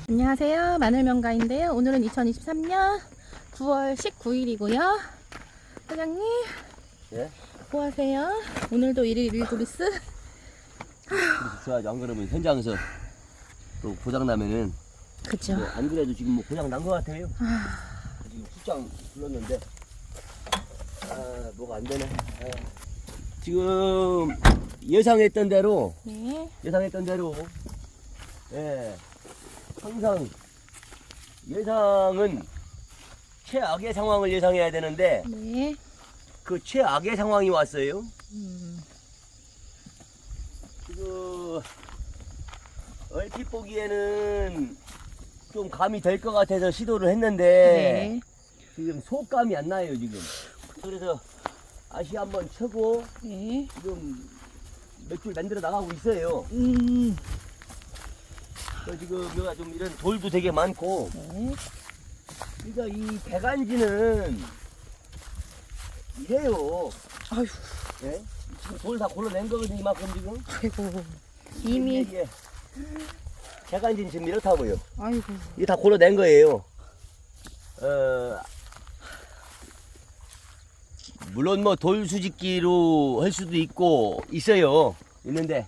안녕하세요. 마늘명가인데요. 오늘은 2023년 9월 19일이고요. 사장님, 예? 뭐 하세요? 오늘도 일일구리스? 그래서 줘야지. 안 그러면 현장에서 또 고장나면은. 그죠. 안 그래도 지금 뭐 고장 난 것 같아요. 지금 출장 불렀는데 뭐가 안 되네. 지금 예상했던 대로 네. 예, 항상 예상은 최악의 상황을 예상해야 되는데 네. 그 최악의 상황이 왔어요. 그 얼핏 보기에는 좀 감이 될 것 같아서 시도를 했는데 네. 지금 속감이 안 나요 지금. 그래서 다시 한번 쳐고 네. 지금 몇 줄 만들어 나가고 있어요. 지금 여기가 좀 이런 돌도 되게 많고. 네. 그러니까 이 배간지는 이래요. 아휴, 예? 지금 돌 다 골라낸 거거든요 이만큼 지금. 아이고. 이미, 이게 배간지는 지금 이렇다고요. 아이고. 이게 다 골라낸 거예요. 물론 뭐 돌 수직기로 할 수도 있는데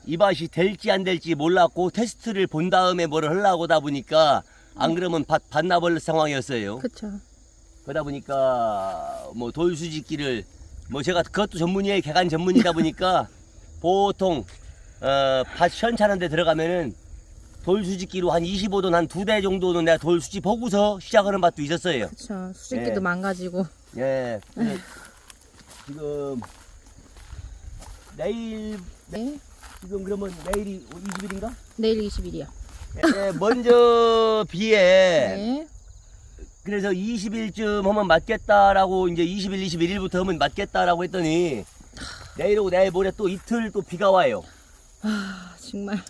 이 밭이 될지 안 될지 몰랐고 테스트를 본 다음에 뭐를 하려고 하다 보니까 안 그러면 밭 반나버릴 상황이었어요. 그쵸. 그러다 보니까 뭐 돌 수직기를 뭐 제가 그것도 전문이에요. 개간 전문이다 보니까 보통 밭 시원찮은 데 들어가면은 돌 수직기로 한 25돈 한 2대 정도는 내가 돌 수직 보고서 시작하는 밭도 있었어요. 그쵸. 수직기도 예. 망가지고. 예. 근데 지금 내일 네. 지금 그러면 내일이 20일인가? 내일 20일이요. 예, 먼저 비에 네. 그래서 20일쯤 하면 맞겠다라고 이제 20일, 21일부터 하면 맞겠다라고 했더니 내일 오고 내일 모레 또 이틀 또 비가 와요. 아, 정말.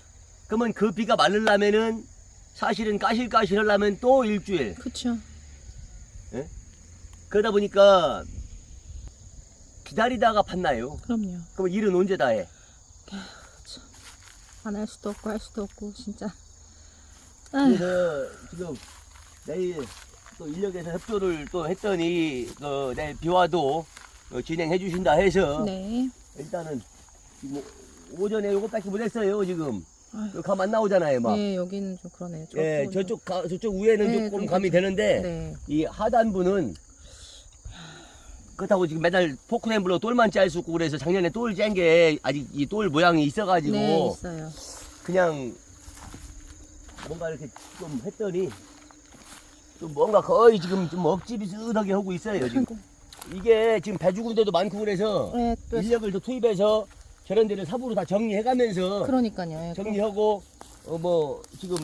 그러면 그 비가 마르려면은 사실은 까실까실 하려면 또 일주일. 그쵸. 예? 그러다 보니까 기다리다가 팠나요? 그럼요. 그럼 일은 언제 다 해? 안 할 수도 없고 할 수도 없고 진짜. 아휴. 그래서 지금 내일 또 인력에서 협조를 또 했더니 내일 비와도 진행해 주신다 해서 네. 일단은 지금 오전에 요것밖에 못 했어요 지금. 아휴. 감 안 나오잖아요 막. 네, 여기는 좀 그러네요. 예, 저쪽은 저쪽 위에는 네, 조금 그러니까 감이 되는데 네. 이 하단부는 그렇다고 지금 맨날 포크램블로 똘만 짤 수 있고 그래서 작년에 똘 짠 게 아직 이 똘 모양이 있어가지고 네, 있어요. 그냥 뭔가 이렇게 좀 했더니 좀 뭔가 거의 지금 좀 억지 비슷하게 하고 있어요 지금. 이게 지금 배 죽은 데도 많고 그래서 네, 또 인력을 더 투입해서 저런 데를 삽으로 다 정리해가면서 그러니까요. 정리하고 뭐 지금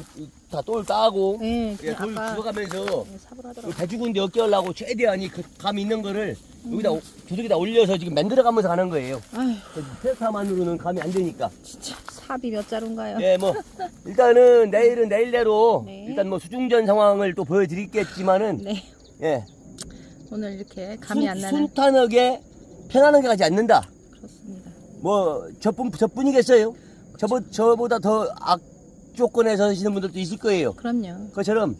다 똘 따고 네, 예, 돌 아까 들어가면서 네, 삽을 하더라고요. 배 죽은 데 엮여하려고 최대한 감 있는 거를 여기다 두둑에다 올려서 지금 만들어가면서 가는 거예요. 아휴, 테스타만으로는 감이 안 되니까. 진짜 삽이 몇 자루인가요? 예, 뭐 일단은 내일은 내일대로 네. 일단 뭐 수중전 상황을 또 보여드리겠지만은 네. 예, 오늘 이렇게 감이 안 나는. 순탄하게 편안하게 가지 않는다. 그렇습니다. 뭐 저뿐이겠어요. 저보다 더 악조건에서 하시는 분들도 있을 거예요. 그럼요. 그처럼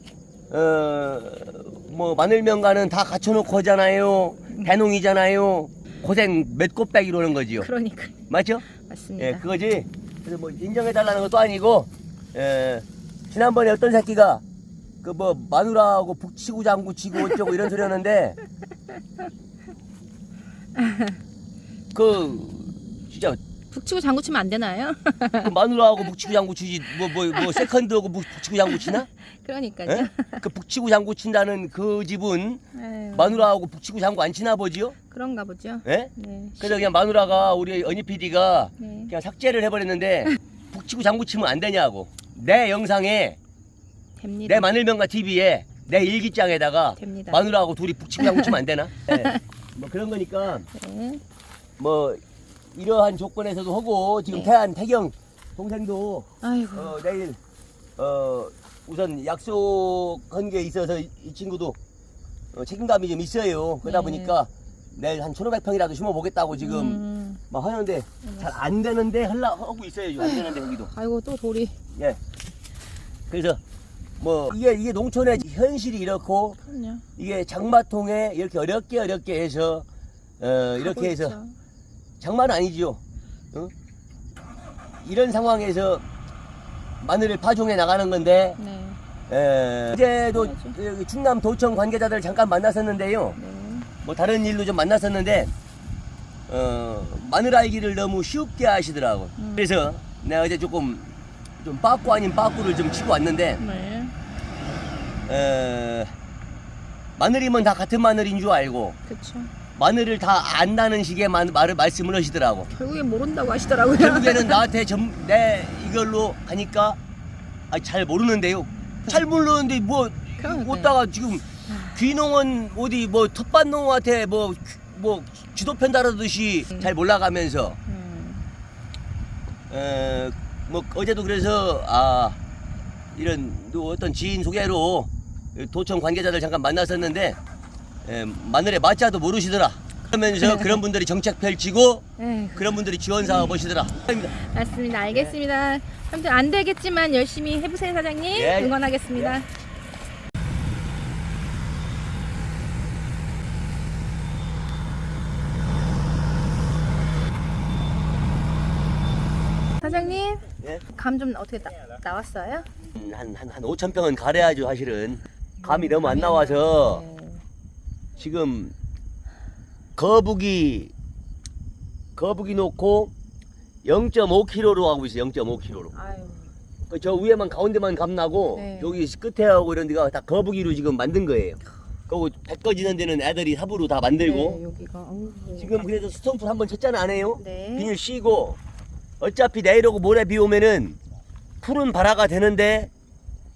뭐 마늘명가는 다 갖춰놓고 하잖아요. 대농이잖아요. 고생 몇 꽃백 이러는 거지요. 그러니까 맞죠? 맞습니다. 예, 그거지. 그래서 뭐 인정해달라는 것도 아니고, 지난번에 어떤 새끼가 그 뭐 마누라하고 북치고 장구치고 어쩌고 이런 소리 하는데, 진짜 북치고 장구치면 안 되나요? 그 마누라하고 북치고 장구치지 뭐 세컨드하고 북치고 장구치나? 그러니까요. 예? 그 북치고 장구친다는 그 집은 아유, 마누라하고 북치고 장구 안 치나 보지요? 그런가 보죠. 예? 네. 그래서 그냥 마누라가 우리 언니 PD가 네. 그냥 삭제를 해버렸는데 북치고 장구 치면 안 되냐고. 내 영상에 됩니다. 내 마늘명가 TV에 내 일기장에다가 됩니다. 마누라하고 둘이 북치고 장구 치면 안 되나? 예. 뭐 그런 거니까 네. 뭐 이러한 조건에서도 하고 지금 네. 태경 동생도 아이고. 내일 우선 약속한 게 있어서 이 친구도 책임감이 좀 있어요. 그러다 네. 보니까 내일 한 1,500평이라도 심어보겠다고 지금 막 하는데 잘 안 되는데 하고 있어요. 지금 안 되는데 여기도. 아이고 또 돌이. 예. 그래서 뭐 이게 농촌의 현실이 이렇고 그럼요. 이게 장마통에 이렇게 어렵게 해서 이렇게 해서 있죠. 장마는 아니죠. 어? 이런 상황에서 마늘을 파종해 나가는 건데 네. 어제도 해야죠. 여기 충남 도청 관계자들 잠깐 만났었는데요. 네. 뭐 다른 일로 좀 만났었는데 마늘 알기를 너무 쉽게 하시더라고. 그래서 내가 어제 좀 빠꾸 아닌 빠꾸를 좀 치고 왔는데 네. 마늘이면 다 같은 마늘인 줄 알고 그쵸. 마늘을 다 안다는 식의 말씀을 하시더라고. 결국엔 모른다고 하시더라고요. 결국에는 나한테 내 이걸로 가니까 잘 모르는데요. 잘 모르는데 뭐 그러니까요. 어디다가 지금 귀농은 어디 뭐 텃밭농한테 뭐 지도 편달하듯이 잘 몰라가면서 뭐 어제도 그래서 이런 또 어떤 지인 소개로 도청 관계자들 잠깐 만났었는데 마늘의 맛자도 모르시더라. 그러면서 그런 분들이 정책 펼치고 에휴. 그런 분들이 지원 사업 하시더라. 맞습니다. 알겠습니다. 아무튼 안 되겠지만 열심히 해보세요, 사장님. 예. 응원하겠습니다. 사장님, 예? 감 좀 어떻게 나왔어요? 한 5천 평은 가려야죠. 사실은 감이 너무 안 나와서 네. 지금 거북이 놓고 0.5kg로 하고 있어요. 0.5kg로. 아유, 저 위에만 가운데만 감 나고 네. 여기 끝에 하고 이런 데가 다 거북이로 지금 만든 거예요. 그리고 배 꺼지는 데는 애들이 삽으로 다 만들고 네, 여기가. 어우. 지금 그래도 스톰프 한번 쳤잖아. 안 해요? 네. 비닐 씌고 어차피 내일 오고 모레 비 오면은 푸른 발화가 되는데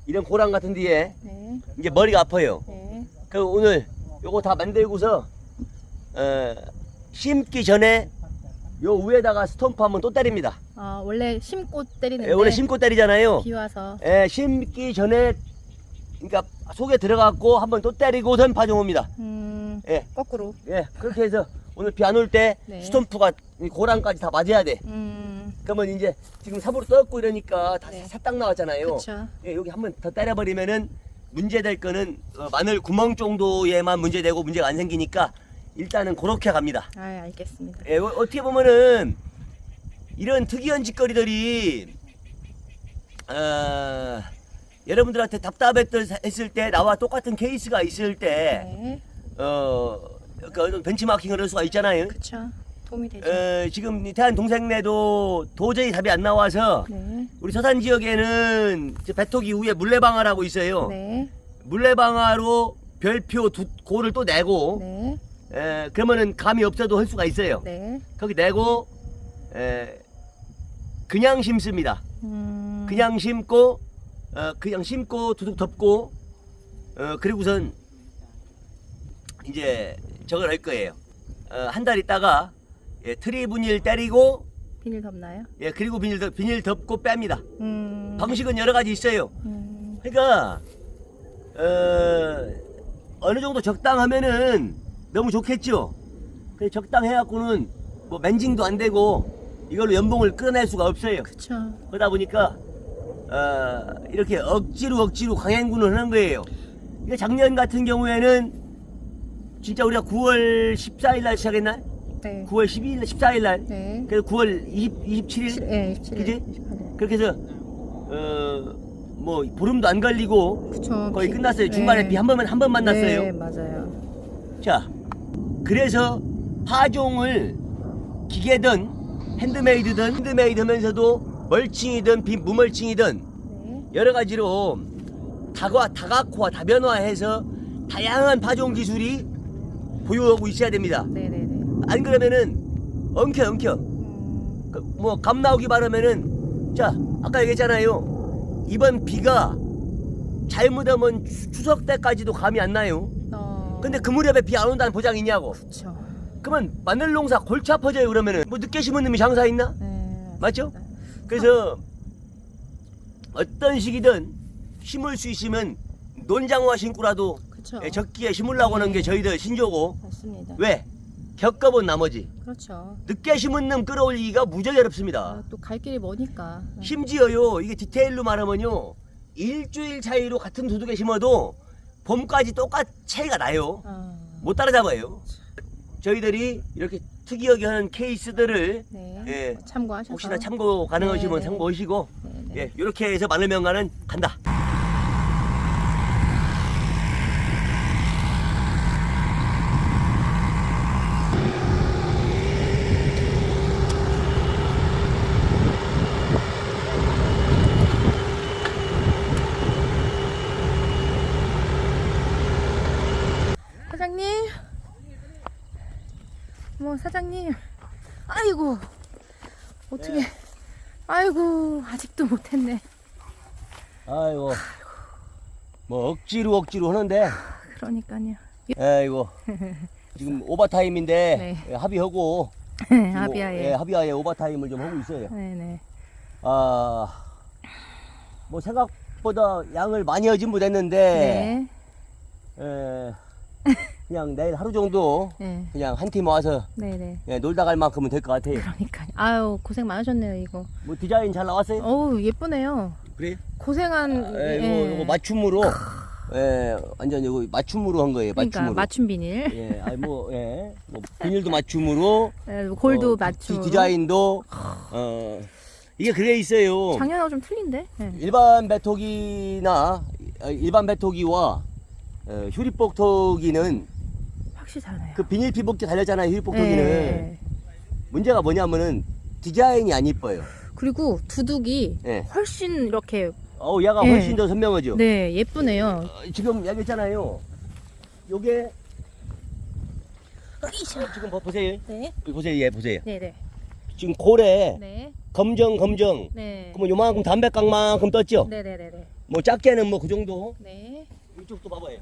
이런 고랑 같은 데에 네. 이제 머리가 아파요. 네. 그 오늘 요거 다 만들고서 심기 전에 요 위에다가 스톰프 한번 또 때립니다. 원래 심고 때리는데. 원래 심고 때리잖아요. 비 와서. 심기 전에 그러니까 속에 들어갔고 한번 또 때리고선 파종합니다. 예. 거꾸로. 예, 그렇게 해서 오늘 비 안 올 때 네. 스톰프가 이 고랑까지 다 맞아야 돼. 그러면 이제 지금 삽으로 떴고 이러니까 다 네. 살딱 나왔잖아요. 그쵸. 예, 여기 한번 더 때려버리면은 문제될 거는 마늘 구멍 정도에만 문제되고 문제가 안 생기니까 일단은 그렇게 갑니다. 알겠습니다. 예, 어떻게 보면은 이런 특이한 짓거리들이 여러분들한테 답답했을 때 나와 똑같은 케이스가 있을 때 네. 그 벤치마킹을 할 수가 있잖아요. 그쵸. 도움이 되죠. 지금 태안 동생네도 도저히 답이 안 나와서 네. 우리 서산 지역에는 배토기 위에 물레방아라고 있어요. 네. 물레방아로 별표 두 고를 또 내고 네. 그러면은 감이 없어도 할 수가 있어요. 네. 거기 내고 그냥 심습니다. 그냥 심고 두둑 덮고 그리고선 이제 저걸 할 거예요. 한 달 있다가 트리 분일 때리고 비닐 덮나요? 그리고 비닐 덮고 뺍니다. 방식은 여러 가지 있어요. 음. 그러니까 어느 정도 적당하면은 너무 좋겠죠. 근데 적당해갖고는 뭐 맨징도 안 되고 이걸로 연봉을 끌어낼 수가 없어요. 그쵸. 그러다 보니까 이렇게 억지로 강행군을 하는 거예요. 이게 작년 같은 경우에는 진짜 우리가 9월 14일 날 시작했나? 네. 9월 12일, 14일 날. 네. 그래서 9월 27일. 네, 27일. 그지? 28일. 그렇게 해서 뭐 보름도 안 걸리고 그쵸. 거의 끝났어요. 중간에 네. 비 한 번만 났어요. 네, 맞아요. 자, 그래서 파종을 기계든 핸드메이드 하면서도 멀칭이든 무멀칭이든 네. 여러 가지로 다각화, 다변화해서 다양한 파종 기술이 보유하고 있어야 됩니다. 네네네. 안 그러면은 엉켜. 뭐 감 나오기 바라면은 자 아까 얘기했잖아요. 이번 비가 잘못하면 추석 때까지도 감이 안 나요. 근데 그 무렵에 비 안 온다는 보장이 있냐고. 그쵸. 그러면 마늘 농사 골치 아파져요. 그러면은 뭐 늦게 심은 놈이 장사 있나? 네. 맞죠? 그래서 어떤 시기든 심을 수 있으면 논장화 신고라도 그쵸. 적기에 심으려고 하는 게 저희들 신조고. 맞습니다. 왜? 겪어본 나머지 그렇죠. 늦게 심은 놈 끌어올리기가 무지하게 어렵습니다. 또 갈 길이 머니까. 네. 심지어요 이게 디테일로 말하면요 일주일 차이로 같은 도둑에 심어도 봄까지 똑같 차이가 나요. 못 따라잡아요. 저희들이 이렇게 특이하게 하는 케이스들을 네. 예, 참고하셔서 혹시나 참고 가능하시면 네. 참고하시고 네, 네. 예, 이렇게 해서 마늘 명가는 간다. 사장님, 뭐 사장님, 아이고 어떻게, 네. 아이고 아직도 못했네. 아이고 뭐 억지로 하는데 그러니까요. 아이고 지금 오버타임인데 네. 예, 합의하고 합의하에. 예, 합의하에 오버타임을 좀 하고 있어요. 네네. 아, 뭐 생각보다 양을 많이 하진 못했는데 네. 예, 그냥 내일 하루 정도 네. 그냥 한 팀 와서 네네. 예, 놀다 갈 만큼은 될 것 같아요. 그러니까요. 아유 고생 많으셨네요 이거. 뭐 디자인 잘 나왔어요? 어우 예쁘네요. 그래? 고생한. 요거 맞춤으로 예, 완전 이거 맞춤으로 한 거예요. 그러니까 맞춤으로. 맞춤 비닐. 예, 아니 뭐 비닐도 맞춤으로 골도 맞춤. 디자인도 이게 그래 있어요. 작년하고 좀 틀린데. 네. 일반 배토기나 일반 배토기와 휴리복토기는 확실히 다르네요. 그 비닐 피복기 달렸잖아요. 휴리복토기는 네. 문제가 뭐냐면은 디자인이 안 이뻐요. 그리고 두둑이 예. 훨씬 이렇게 얘가 예. 훨씬 더 선명하죠. 네 예쁘네요. 지금 얘기했잖아요. 요게 지금 보세요. 네. 보세요. 예, 보세요. 네네. 지금 고래 네. 검정. 네. 그러면 요만큼 담백각만큼 떴죠. 네네네네. 뭐 작게는 뭐 그 정도. 네. 이쪽도 봐봐요.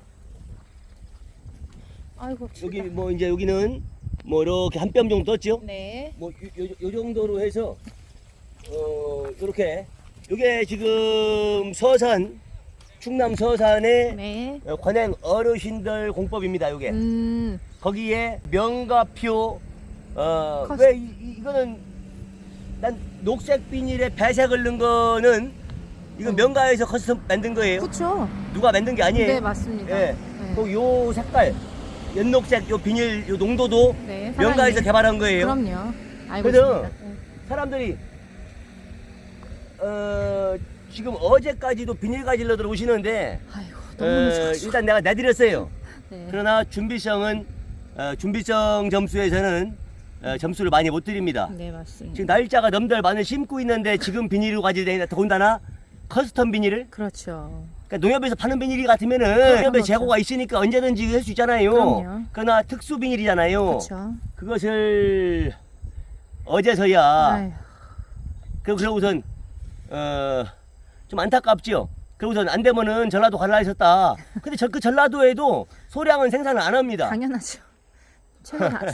아이고. 여기 춥다. 뭐 이제 여기는 뭐 이렇게 한 뼘 정도 떴죠. 네. 뭐 요 정도로 해서 이렇게 요게 지금 서산 충남 서산의 네. 관행 어르신들 공법입니다. 요게 거기에 명가표 왜 이거는 난 녹색 비닐에 배색을 넣은 거는 이건 명가에서 커스텀 만든 거예요. 그쵸. 누가 만든 게 아니에요. 네 맞습니다. 예. 요 색깔 연녹색 요 비닐 요 농도도 네. 명가에서 사장님. 개발한 거예요. 그럼요. 알고 그래서 있습니다. 네. 사람들이 지금 어제까지도 비닐 가지러 들어오시는데 아이고 너무 좋아서. 일단 내가 내드렸어요. 네. 그러나 준비성은 준비성 점수에서는 점수를 많이 못 드립니다. 네 맞습니다. 지금 날짜가 넘들 마늘 심고 있는데 지금 비닐로 가지고 다니다 더군다나 커스텀 비닐을 그렇죠. 그러니까 농협에서 파는 비닐이 같으면은 농협에 재고가 있으니까 언제든지 할 수 있잖아요. 그럼요. 그러나 특수 비닐이잖아요. 그렇죠. 그것을 어제서야 아유. 그러고선 좀 안타깝죠. 그러고선 안 되면은 전라도 갈라 했었다. 근데 그 전라도에도 소량은 생산을 안 합니다. 당연하죠.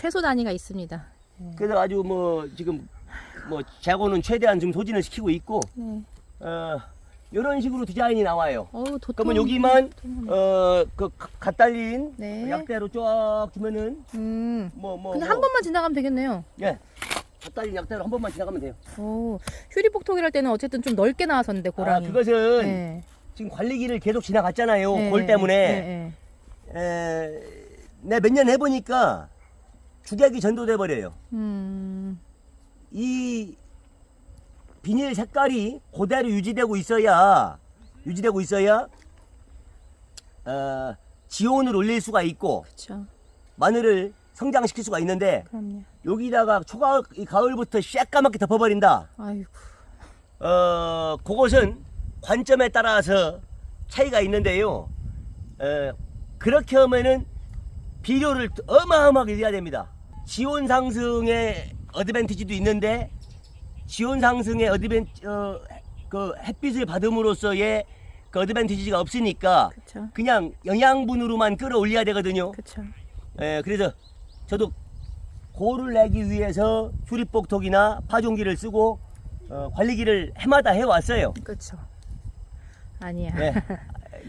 최소 단위가 있습니다. 네. 그래서 아주 뭐 지금 뭐 재고는 최대한 좀 소진을 시키고 있고 네. 이런 식으로 디자인이 나와요. 도톰. 그러면 여기만 도톰하네. 갓 달린 네. 약대로 쫙 두면은 그냥 뭐 한 번만 지나가면 되겠네요. 예. 갓 달린 약대로 한 번만 지나가면 돼요. 휴리복통이랄 때는 어쨌든 좀 넓게 나왔었는데 고랑이. 그것은 네. 지금 관리기를 계속 지나갔잖아요. 네, 골 때문에. 네, 내가 몇 년 해보니까 주객이 전도돼 버려요. 이 비닐 색깔이 그대로 유지되고 있어야 지온을 올릴 수가 있고 그렇죠. 마늘을 성장시킬 수가 있는데 그럼요. 여기다가 가을부터 새까맣게 덮어버린다. 아이고. 그것은 관점에 따라서 차이가 있는데요. 그렇게 하면은 비료를 어마어마하게 넣어야 됩니다. 지온 상승의 어드밴티지도 있는데 지온 상승의 그 햇빛을 받음으로써의 그 어드밴티지가 없으니까 그쵸. 그냥 영양분으로만 끌어올려야 되거든요. 그쵸. 그래서 저도 고를 내기 위해서 휴리복톡이나 파종기를 쓰고 관리기를 해마다 해왔어요. 그쵸. 아니야. 네.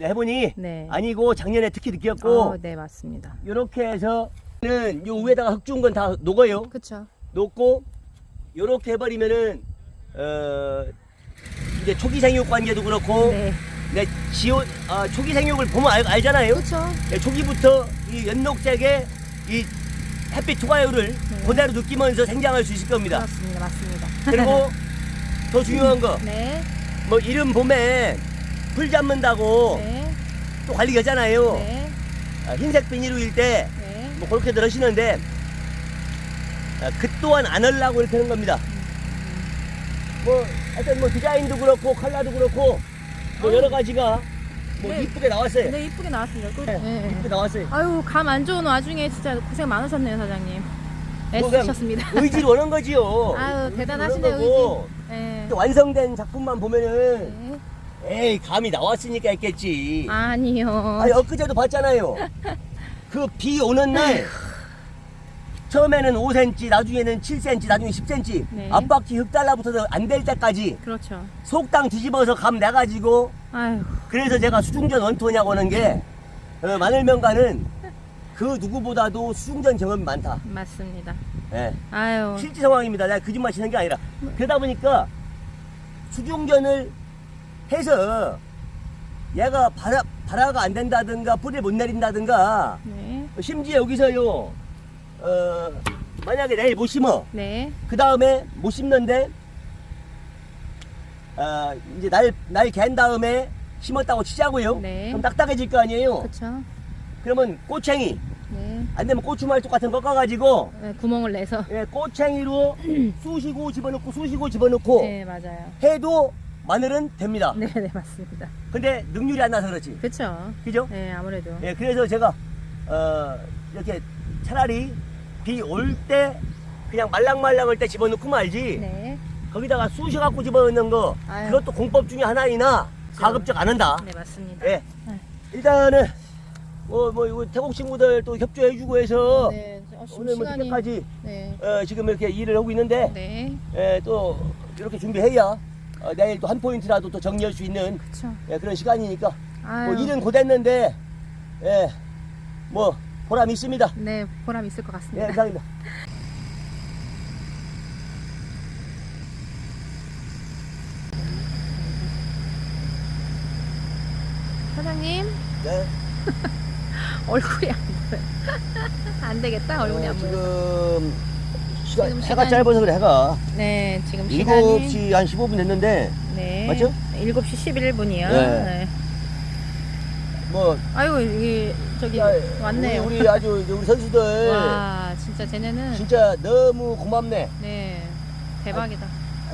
해보니 네. 아니고 작년에 특히 느꼈고 네 맞습니다. 이렇게 해서는 요 위에다가 흙 준 건 다 녹아요. 그쵸. 녹고 요렇게 해버리면은 이제 초기 생육 관계도 그렇고 네. 네, 초기 생육을 보면 알잖아요. 그렇죠. 네, 초기부터 이 연녹색의 이 햇빛 투과율을 네. 그대로 느끼면서 생장할 수 있을 겁니다. 그렇습니다. 맞습니다. 그리고 더 중요한 거, 네. 뭐 이른 봄에 풀 잡는다고 네. 또 관리가 하잖아요. 네. 흰색 비닐우일 때 네. 뭐 그렇게들 하시는데 그 또한 안 하려고 이렇게 하는 겁니다. 뭐 하여튼 뭐 디자인도 그렇고 컬러도 그렇고 뭐 여러 가지가 뭐 네. 이쁘게 나왔어요. 네, 이쁘게 나왔습니다. 네, 네. 이쁘게 나왔어요. 아유, 감 안 좋은 와중에 진짜 고생 많으셨네요, 사장님. 뭐 그냥 애쓰셨습니다. 의지로 오는 거지요. 아유, 의지로 대단하시네, 오는 거고. 의지. 네. 또 완성된 작품만 보면은 네. 에이 감이 나왔으니까 했겠지. 아니요. 아니 엊그제도 봤잖아요. 그 비 오는 날 처음에는 5cm, 나중에는 7cm, 나중에 10cm 네. 앞바퀴 흙 달라붙어서 안 될 때까지 그렇죠. 속당 뒤집어서 감 내가지고 아유, 그래서 제가 수중전 원투냐고 하는 게 마늘명가는 그 누구보다도 수중전 경험이 많다. 맞습니다. 예. 아유, 실제 상황입니다. 내가 거짓말 치는 게 아니라 그러다 보니까 수중전을 해서 얘가 발화가 안 된다든가 뿌리를 못 내린다든가 네. 심지어 여기서요 만약에 내일 못 심어 네. 그 다음에 못 심는데 이제 날 갠 다음에 심었다고 치자고요. 네. 그럼 딱딱해질 거 아니에요. 그렇죠. 그러면 꼬챙이 네. 안 되면 고추말뚝 같은 거 꺾어가지고 네, 구멍을 내서. 꼬챙이로 쑤시고 집어넣고 쑤시고 집어넣고 네, 맞아요. 해도 마늘은 됩니다. 네, 네, 맞습니다. 근데 능률이 안 나서 그렇지. 그렇죠. 그죠? 네, 아무래도. 예, 그래서 제가 이렇게 차라리 비 올 때 그냥 말랑말랑할 때 집어넣고 말지 네. 거기다가 쑤셔갖고 집어넣는 거 아유. 그것도 공법 중에 하나이나 가급적 안 한다. 네, 맞습니다. 예. 네. 일단은 이거 태국 친구들 또 협조해주고 해서 네, 지금 오늘 뭐 늦게까지 네. 지금 이렇게 일을 하고 있는데 네. 또 이렇게 준비해야 내일 또 한 포인트라도 또 정리할 수 있는 그렇죠. 그런 시간이니까 아유. 뭐 일은 고됐는데 뭐 보람 있습니다. 네, 보람 있을 것 예, 같습니다. 감사합니다. 사장님, 네. 얼굴이 안 보여. 안 되겠다, 얼굴이 안 보여. 지금 지금 해가 시간이- 짧아서 그래 해가 네, 지금 시간이 7시 한 15분 됐는데 네. 맞죠? 7시 11분이요. 네. 네. 뭐 아이고, 이게 저기 야, 왔네요. 우리 아주 이제 우리 선수들 와, 진짜 쟤네는 진짜 너무 고맙네. 네. 대박이다.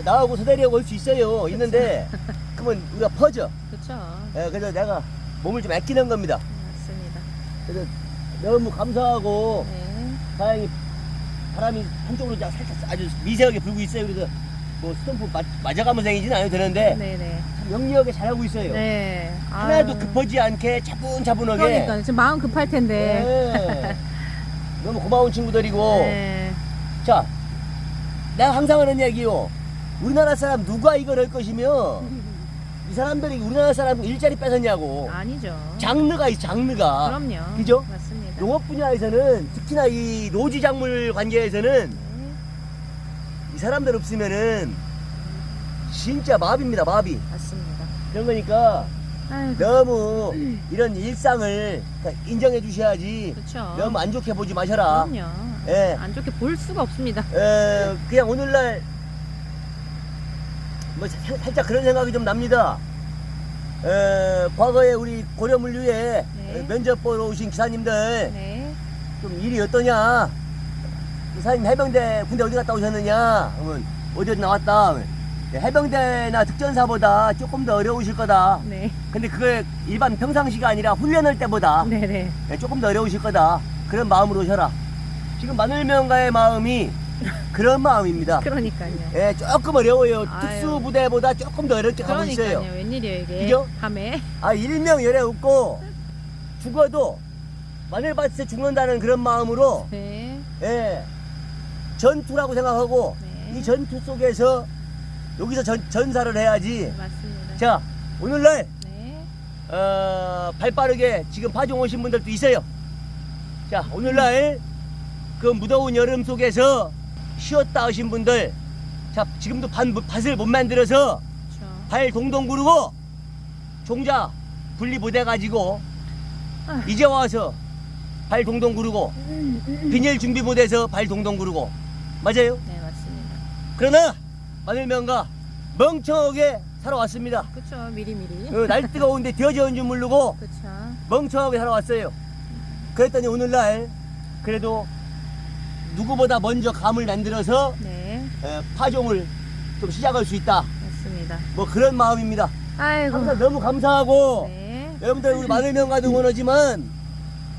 나하고 서대리하고 올 수 있어요. 있는데 그러면 우리가 퍼져. 그렇죠. 그래서 내가 몸을 좀 아끼는 겁니다. 맞습니다. 그래서 너무 감사하고 네. 다행히 바람이 한쪽으로 그냥 살짝 아주 미세하게 불고 있어요. 그래서 뭐 스탬프 맞아가면서 다니지는 않아도 되는데 네, 네. 참 영리하게 잘하고 있어요. 네. 하나도 아유. 급하지 않게 차분차분하게. 그러니까 지금 마음 급할 텐데. 네. 너무 고마운 친구들이고. 네. 자, 내가 항상 하는 얘기요. 우리나라 사람 누가 이걸 할 것이며 이 사람들이 우리나라 사람 일자리 뺏었냐고. 아니죠. 장르가 있어, 장르가. 그럼요. 그죠? 맞습니다. 농업 분야에서는 특히나 이 노지 작물 관계에서는 네. 이 사람들 없으면은 진짜 마비입니다, 마비. 맞습니다. 그런 거니까 아유, 너무 이런 일상을 인정해 주셔야지 그렇죠. 너무 안 좋게 보지 마셔라. 그럼요. 예. 안 좋게 볼 수가 없습니다. 그냥 오늘날 뭐 살짝 그런 생각이 좀 납니다. 과거에 우리 고려물류에 네. 면접 보러 오신 기사님들 네. 좀 일이 어떠냐? 기사님 해병대 군대 어디 갔다 오셨느냐? 그러면 어디 나왔다. 해병대나 특전사보다 조금 더 어려우실 거다. 네. 근데 그게 일반 평상시가 아니라 훈련할 때보다 네네. 조금 더 어려우실 거다. 그런 마음으로 오셔라. 지금 마늘명가의 마음이 그런 마음입니다. 그러니까요. 예, 조금 어려워요. 아유. 특수부대보다 조금 더 어렵게 가고 그러니까요. 있어요. 웬일이에요 이게. 그죠? 밤에. 일명 열에 웃고 죽어도 마늘밭에 죽는다는 그런 마음으로 네. 예, 전투라고 생각하고 네. 이 전투 속에서 여기서 전사를 해야지. 맞습니다. 자, 오늘날 네. 발 빠르게 지금 파종 오신 분들도 있어요. 자, 오늘날 그 무더운 여름 속에서 쉬었다 하신 분들, 자, 지금도 밭을 못 만들어서 그렇죠. 발 동동 구르고 종자 분리 못 해가지고 아. 이제 와서 발 동동 구르고 비닐 준비 못해서 발 동동 구르고 맞아요? 네, 맞습니다. 그러나 마늘명가 멍청하게 살아왔습니다. 그쵸, 미리미리. 날 뜨거운데 되어져온 줄 모르고 그쵸. 멍청하게 살아왔어요. 그랬더니 오늘날 그래도 누구보다 먼저 감을 만들어서 네, 파종을 좀 시작할 수 있다. 맞습니다. 뭐 그런 마음입니다. 아이고. 항상 너무 감사하고 네. 여러분들 우리 마늘명가도 응원하지만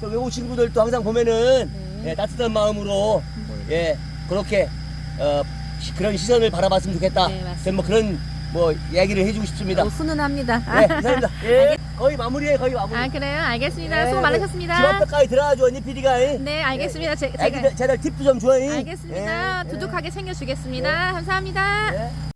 저 외국 친구들도 항상 보면은 네. 따뜻한 마음으로 그렇게 그런 시선을 바라봤으면 좋겠다. 네, 맞습니다. 저는 뭐 그런 뭐 얘기를 해주고 싶습니다. 훈훈합니다. 네, 감사합니다. 예, 거의 마무리해, 거의 마무리. 아, 그래요? 알겠습니다. 예, 수고 많으셨습니다. 집 앞까지 들어가줘, 언니 PD가. 네, 알겠습니다. 제가 쟤들 팁도 좀 줘. 알겠습니다. 예, 두둑하게 챙겨주겠습니다. 감사합니다. 예.